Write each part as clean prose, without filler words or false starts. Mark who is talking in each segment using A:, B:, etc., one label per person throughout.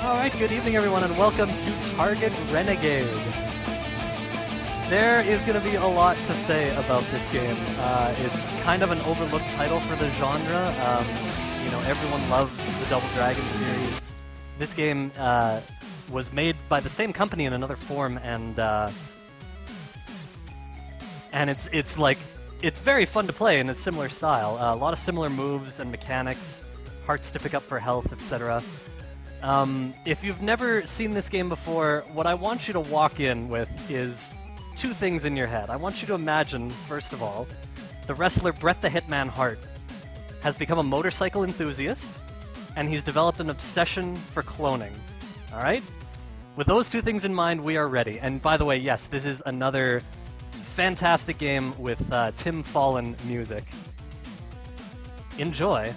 A: Alright, good evening everyone and welcome to Target Renegade. There is going to be a lot to say about this game. It's kind of an overlooked title for the genre. You know, everyone loves the Double Dragon series. This game was made by the same company in another form, and it's very fun to play in a similar style. A lot of similar moves and mechanics, hearts to pick up for health, etc. If you've never seen this game before, what I want you to walk in with is two things in your head. I want you to imagine, first of all, the wrestler Bret the Hitman Hart has become a motorcycle enthusiast, and he's developed an obsession for cloning. Alright? With those two things in mind, we are ready. And by the way, yes, this is another fantastic game with Tim Fallon music. Enjoy.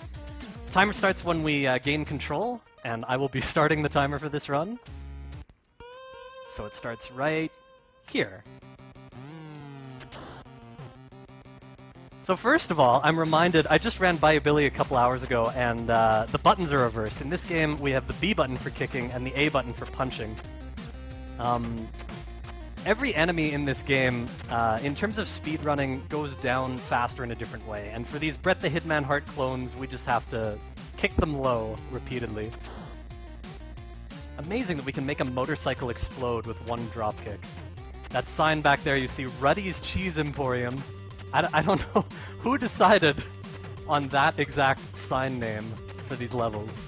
A: Timer starts when we gain control, and I will be starting the timer for this run. So it starts right here. So first of all, I'm reminded, I just ran Biobilly a couple hours ago, and the buttons are reversed. In this game, we have the B button for kicking and the A button for punching. Every enemy in this game, in terms of speedrunning, goes down faster in a different way. And for these Bret the Hitman Hart clones, we just have to kick them low repeatedly. Amazing that we can make a motorcycle explode with one dropkick. That sign back there, you see Ruddy's Cheese Emporium. I don't know who decided on that exact sign name for these levels.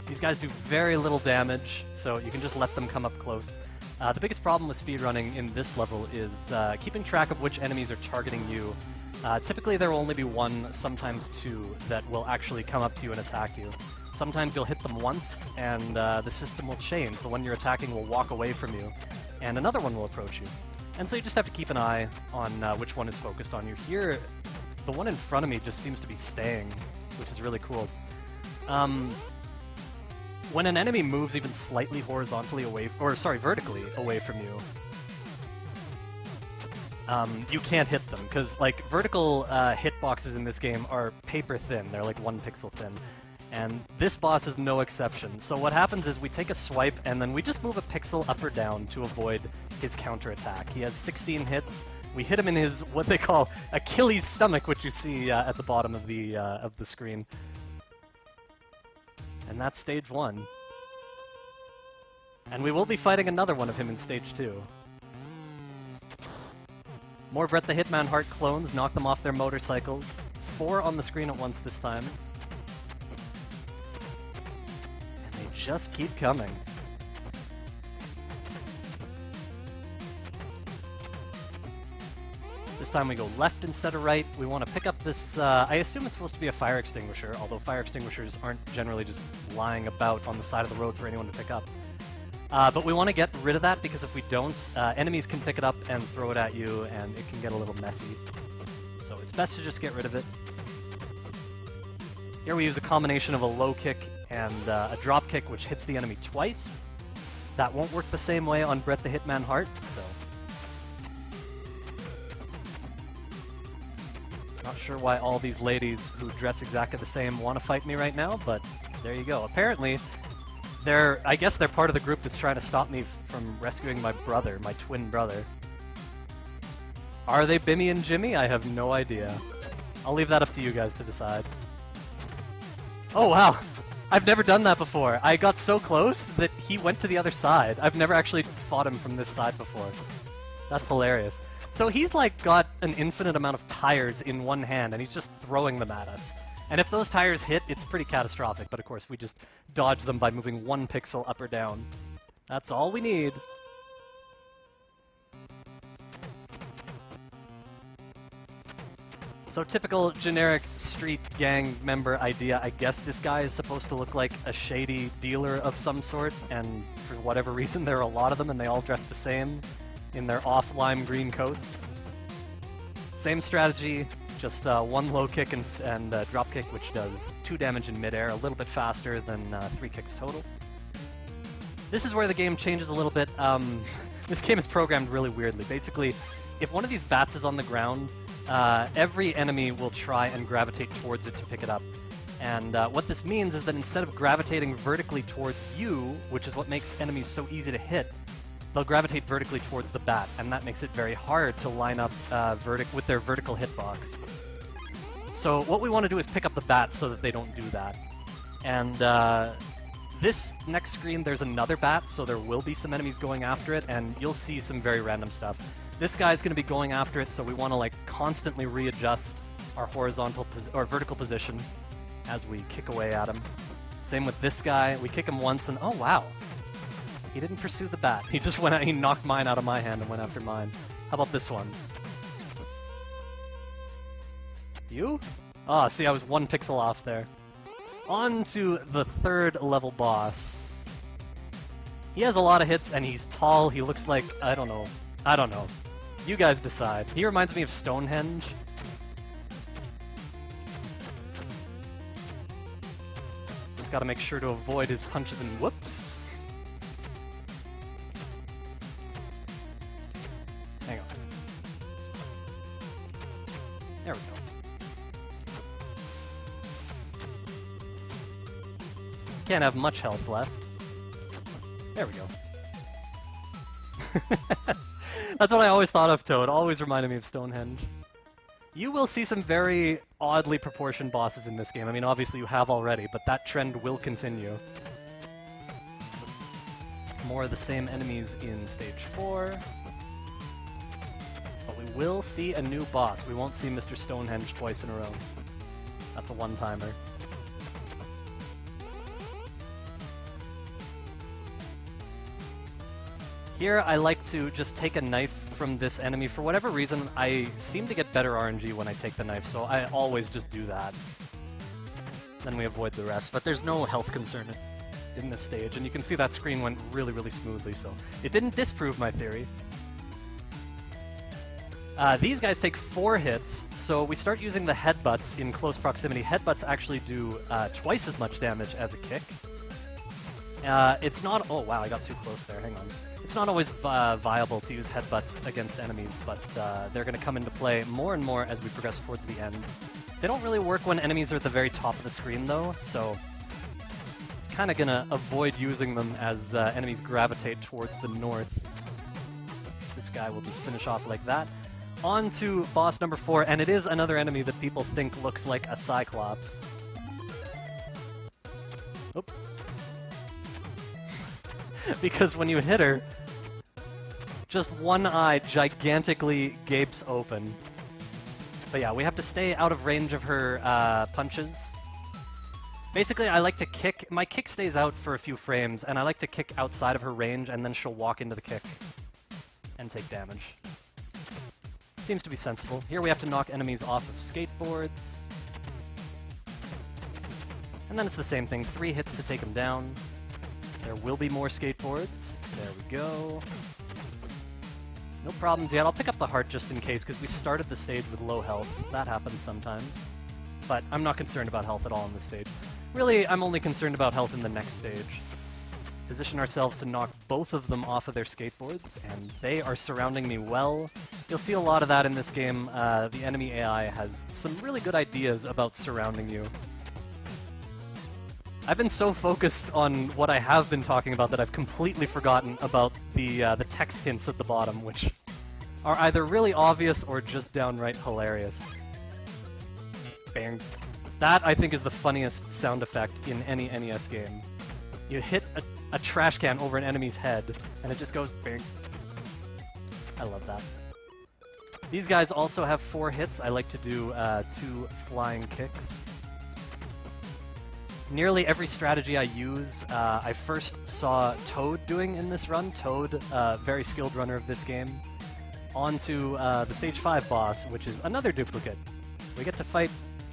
A: These guys do very little damage, so you can just let them come up close. The biggest problem with speedrunning in this level is keeping track of which enemies are targeting you. Typically there will only be one, sometimes two, that will actually come up to you and attack you. Sometimes you'll hit them once, and the system will change. The one you're attacking will walk away from you, and another one will approach you. And so you just have to keep an eye on which one is focused on you. Here, the one in front of me just seems to be staying, which is really cool. When an enemy moves even slightly horizontally away, vertically away from you, you can't hit them, because like vertical hitboxes in this game are paper thin. They're like 1 pixel thin. And this boss is no exception. So what happens is we take a swipe, and then we just move a pixel up or down to avoid his counterattack. He has 16 hits. We hit him in his, what they call, Achilles stomach, which you see at the bottom of the screen. And that's stage 1. And we will be fighting another one of him in Stage 2. More Brett the Hitman Hart clones, knock them off their motorcycles. 4 on the screen at once this time. And they just keep coming. This time we go left instead of right. We want to pick up this, I assume it's supposed to be a fire extinguisher, although fire extinguishers aren't generally just lying about on the side of the road for anyone to pick up. But we want to get rid of that, because if we don't, enemies can pick it up and throw it at you, and it can get a little messy. So it's best to just get rid of it. Here we use a combination of a low kick and a drop kick, which hits the enemy twice. That won't work the same way on Brett the Hitman Hart, so... Not sure why all these ladies who dress exactly the same want to fight me right now, but there you go. Apparently, I guess they're part of the group that's trying to stop me from rescuing my brother, my twin brother. Are they Bimmy and Jimmy? I have no idea. I'll leave that up to you guys to decide. Oh, wow. I've never done that before. I got so close that he went to the other side. I've never actually fought him from this side before. That's hilarious. So he's like got an infinite amount of tires in one hand, and he's just throwing them at us. And if those tires hit, it's pretty catastrophic, but of course we just dodge them by moving 1 pixel up or down. That's all we need. So typical generic street gang member idea. I guess this guy is supposed to look like a shady dealer of some sort, and for whatever reason there are a lot of them and they all dress the same in their off-lime green coats. Same strategy, just 1 low kick and drop kick, which does 2 damage in midair, a little bit faster than 3 kicks total. This is where the game changes a little bit. This game is programmed really weirdly. Basically, if one of these bats is on the ground, every enemy will try and gravitate towards it to pick it up. And what this means is that instead of gravitating vertically towards you, which is what makes enemies so easy to hit, they'll gravitate vertically towards the bat, and that makes it very hard to line up with their vertical hitbox. So what we want to do is pick up the bat so that they don't do that. And this next screen, there's another bat, so there will be some enemies going after it, and you'll see some very random stuff. This guy's going to be going after it, so we want to like constantly readjust our horizontal or vertical position as we kick away at him. Same with this guy. We kick him once, and oh wow. He didn't pursue the bat. He just went out, he knocked mine out of my hand and went after mine. How about this one? You? Ah, see, I was 1 pixel off there. On to the 3rd level boss. He has a lot of hits, and he's tall. He looks like, I don't know. You guys decide. He reminds me of Stonehenge. Just gotta make sure to avoid his punches and whoops. Hang on. There we go. Can't have much health left. There we go. That's what I always thought of, Toad. Always reminded me of Stonehenge. You will see some very oddly proportioned bosses in this game. I mean, obviously you have already, but that trend will continue. More of the same enemies in Stage 4. But we will see a new boss. We won't see Mr. Stonehenge twice in a row. That's a one-timer. Here, I like to just take a knife from this enemy. For whatever reason, I seem to get better RNG when I take the knife, so I always just do that. Then we avoid the rest, but there's no health concern in this stage, and you can see that screen went really, really smoothly, so it didn't disprove my theory. These guys take 4 hits, so we start using the headbutts in close proximity. Headbutts actually do twice as much damage as a kick. It's not... Oh, wow, I got too close there. Hang on. It's not always viable to use headbutts against enemies, but they're going to come into play more and more as we progress towards the end. They don't really work when enemies are at the very top of the screen, though, so it's kind of going to avoid using them as enemies gravitate towards the north. This guy will just finish off like that. On to boss number 4, and it is another enemy that people think looks like a Cyclops. Oop. because when you hit her, just one eye gigantically gapes open. But yeah, we have to stay out of range of her punches. Basically, I like to kick. My kick stays out for a few frames, and I like to kick outside of her range, and then she'll walk into the kick and take damage. Seems to be sensible. Here we have to knock enemies off of skateboards. And then it's the same thing. 3 hits to take them down. There will be more skateboards. There we go. No problems yet. I'll pick up the heart just in case, because we started the stage with low health. That happens sometimes. But I'm not concerned about health at all in this stage. Really, I'm only concerned about health in the next stage. Position ourselves to knock both of them off of their skateboards, and they are surrounding me well. You'll see a lot of that in this game. The enemy AI has some really good ideas about surrounding you. I've been so focused on what I have been talking about that I've completely forgotten about the text hints at the bottom, which are either really obvious or just downright hilarious. Bang. That, I think, is the funniest sound effect in any NES game. You hit a trash can over an enemy's head, and it just goes bang. I love that. These guys also have 4 hits. I like to do 2 flying kicks. Nearly every strategy I use, I first saw Toad doing in this run. Toad, very skilled runner of this game. On to the Stage 5 boss, which is another duplicate. We get to fight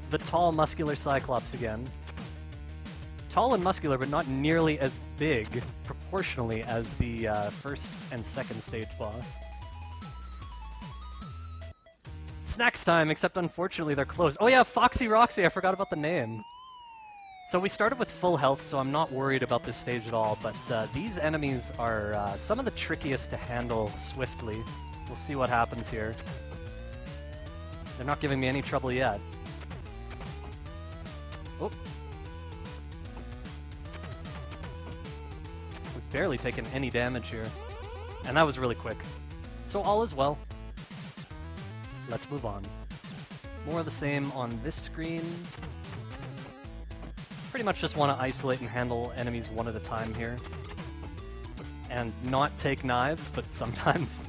A: the tall, muscular Cyclops again. Tall and muscular, but not nearly as big, proportionally, as the first and second stage boss. Snacks time, except unfortunately they're closed. Oh yeah, Foxy Roxy, I forgot about the name. So we started with full health, so I'm not worried about this stage at all, but these enemies are some of the trickiest to handle swiftly. We'll see what happens here. They're not giving me any trouble yet. Oh. We've barely taken any damage here. And that was really quick. So all is well. Let's move on. More of the same on this screen. Pretty much just want to isolate and handle enemies one at a time here. And not take knives, but sometimes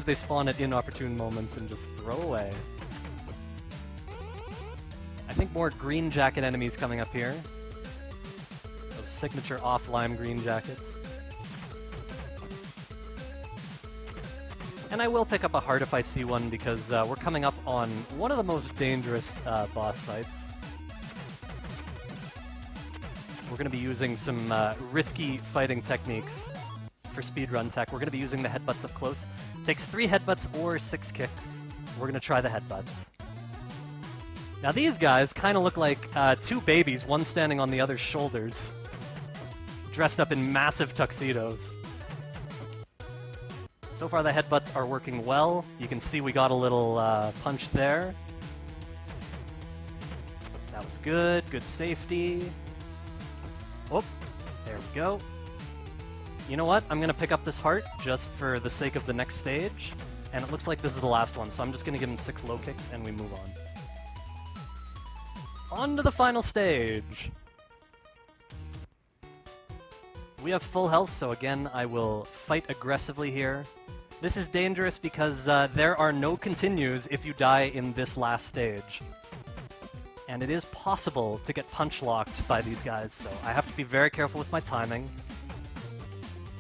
A: they spawn at inopportune moments and just throw away. I think more green jacket enemies coming up here. Those signature off-lime green jackets. And I will pick up a heart if I see one, because we're coming up on one of the most dangerous boss fights. We're going to be using some risky fighting techniques for speedrun tech. We're going to be using the headbutts up close. Takes 3 headbutts or 6 kicks. We're going to try the headbutts. Now these guys kind of look like 2 babies, one standing on the other's shoulders, dressed up in massive tuxedos. So far the headbutts are working well. You can see we got a little punch there. That was good. Good safety. Oh, there we go. You know what? I'm going to pick up this heart just for the sake of the next stage. And it looks like this is the last one, so I'm just going to give him 6 low kicks and we move on. On to the final stage! We have full health, so again, I will fight aggressively here. This is dangerous because there are no continues if you die in this last stage. And it is possible to get punch-locked by these guys, so I have to be very careful with my timing.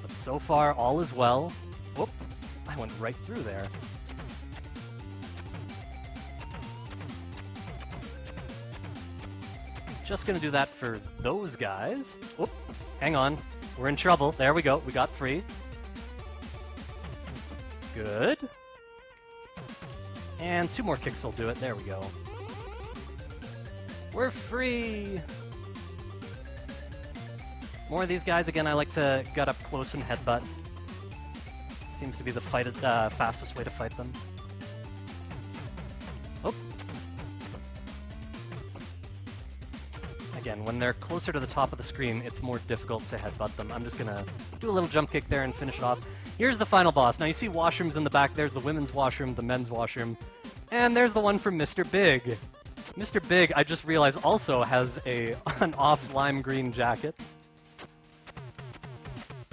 A: But so far, all is well. Whoop! I went right through there. Just gonna do that for those guys. Whoop! Hang on. We're in trouble. There we go. We got free. Good. And 2 more kicks will do it. There we go. We're free! More of these guys. Again, I like to gut up close and headbutt. Seems to be the fastest way to fight them. Oh. Again, when they're closer to the top of the screen, it's more difficult to headbutt them. I'm just gonna do a little jump kick there and finish it off. Here's the final boss. Now you see washrooms in the back. There's the women's washroom, the men's washroom, and there's the one for Mr. Big. Mr. Big, I just realized, also has an off lime green jacket.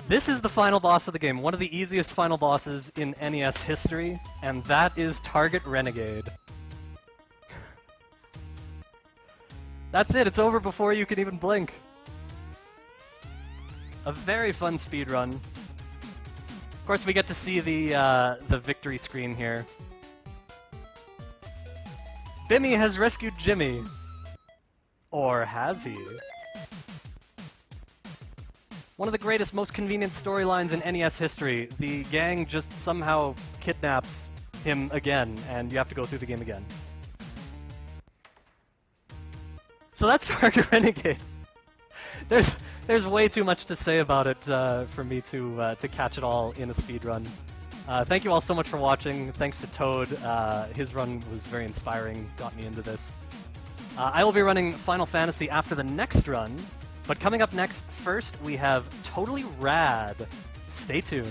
A: This is the final boss of the game, one of the easiest final bosses in NES history, and that is Target Renegade. That's it, it's over before you can even blink. A very fun speedrun. Of course, we get to see the victory screen here. Bimmy has rescued Jimmy. Or has he? One of the greatest, most convenient storylines in NES history. The gang just somehow kidnaps him again, and you have to go through the game again. So that's Target Renegade. There's way too much to say about it for me to catch it all in a speedrun. Thank you all so much for watching. Thanks to Toad. His run was very inspiring, got me into this. I will be running Final Fantasy after the next run, but coming up next, first we have Totally Rad. Stay tuned.